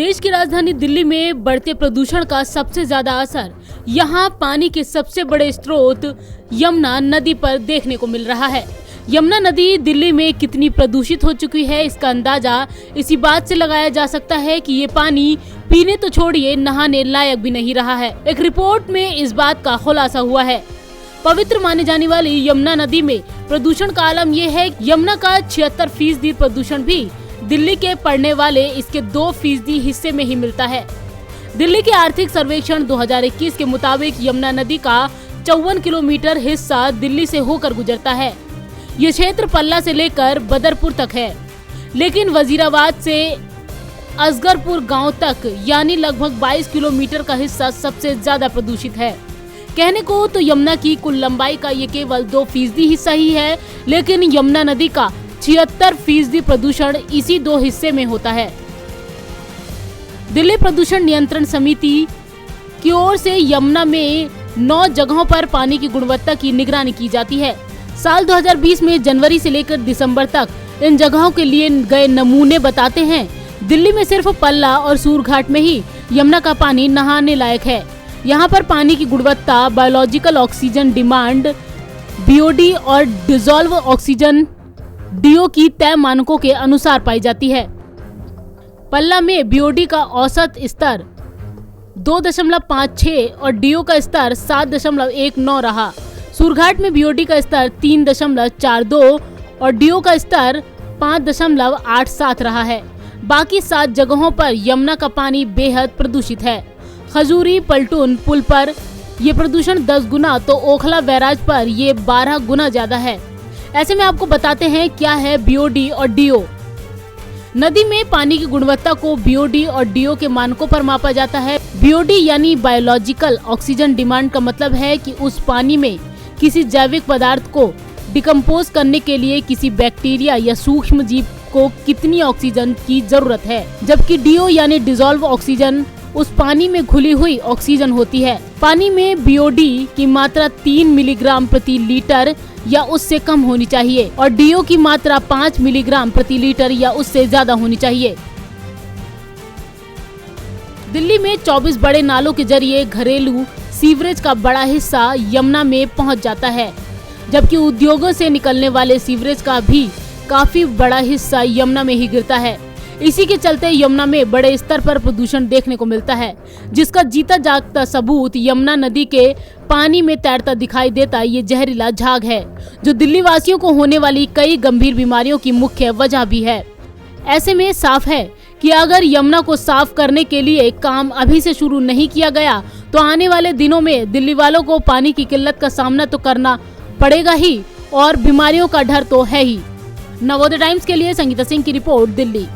देश की राजधानी दिल्ली में बढ़ते प्रदूषण का सबसे ज्यादा असर यहाँ पानी के सबसे बड़े स्रोत यमुना नदी पर देखने को मिल रहा है। यमुना नदी दिल्ली में कितनी प्रदूषित हो चुकी है, इसका अंदाजा इसी बात से लगाया जा सकता है कि ये पानी पीने तो छोड़िए नहाने लायक भी नहीं रहा है। एक रिपोर्ट में इस बात का खुलासा हुआ है। पवित्र माने जाने वाली यमुना नदी में प्रदूषण का आलम यह है। यमुना का 76% प्रदूषण भी दिल्ली के पड़ने वाले इसके 2% हिस्से में ही मिलता है। दिल्ली के आर्थिक सर्वेक्षण 2021 के मुताबिक यमुना नदी का 54 किलोमीटर हिस्सा दिल्ली से होकर गुजरता है। ये क्षेत्र पल्ला से लेकर बदरपुर तक है, लेकिन वजीराबाद से असगरपुर गांव तक यानी लगभग 22 किलोमीटर का हिस्सा सबसे ज्यादा प्रदूषित है। कहने को तो यमुना की कुल लंबाई का ये केवल 2% हिस्सा ही है, लेकिन यमुना नदी का 76% प्रदूषण इसी 2 हिस्से में होता है। दिल्ली प्रदूषण नियंत्रण समिति की ओर से यमुना में 9 जगहों पर पानी की गुणवत्ता की निगरानी की जाती है। साल 2020 में जनवरी से लेकर दिसंबर तक इन जगहों के लिए गए नमूने बताते हैं दिल्ली में सिर्फ पल्ला और सूरघाट में ही यमुना का पानी नहाने लायक है। यहाँ पर पानी की गुणवत्ता बायोलॉजिकल ऑक्सीजन डिमांड BOD और डिसॉल्व ऑक्सीजन DO की तय मानकों के अनुसार पाई जाती है। पल्ला में BOD का औसत स्तर 2.56 और DO का स्तर 7.19 रहा। सूरघाट में BOD का स्तर 3.42 और DO का स्तर 5.87 रहा है। बाकी 7 जगहों पर यमुना का पानी बेहद प्रदूषित है। खजूरी पलटून पुल पर ये प्रदूषण 10 गुना तो ओखला बैराज पर ये 12 गुना ज्यादा है। ऐसे में आपको बताते हैं क्या है BOD और DO। नदी में पानी की गुणवत्ता को BOD और DO के मानकों पर मापा जाता है। BOD यानी बायोलॉजिकल ऑक्सीजन डिमांड का मतलब है कि उस पानी में किसी जैविक पदार्थ को डिकम्पोज करने के लिए किसी बैक्टीरिया या सूक्ष्म जीव को कितनी ऑक्सीजन की जरूरत है, जबकि DO यानी डिसॉल्व ऑक्सीजन उस पानी में घुली हुई ऑक्सीजन होती है। पानी में BOD की मात्रा 3 मिलीग्राम प्रति लीटर या उससे कम होनी चाहिए और DO की मात्रा 5 मिलीग्राम प्रति लीटर या उससे ज्यादा होनी चाहिए। दिल्ली में 24 बड़े नालों के जरिए घरेलू सीवरेज का बड़ा हिस्सा यमुना में पहुंच जाता है, जबकि उद्योगों से निकलने वाले सीवरेज का भी काफी बड़ा हिस्सा यमुना में ही गिरता है। इसी के चलते यमुना में बड़े स्तर पर प्रदूषण देखने को मिलता है, जिसका जीता जागता सबूत यमुना नदी के पानी में तैरता दिखाई देता ये जहरीला झाग है, जो दिल्ली वासियों को होने वाली कई गंभीर बीमारियों की मुख्य वजह भी है। ऐसे में साफ है कि अगर यमुना को साफ करने के लिए काम अभी से शुरू नहीं किया गया तो आने वाले दिनों में दिल्ली वालों को पानी की किल्लत का सामना तो करना पड़ेगा ही और बीमारियों का डर तो है ही। नवोदय टाइम्स के लिए संगीता सिंह की रिपोर्ट, दिल्ली।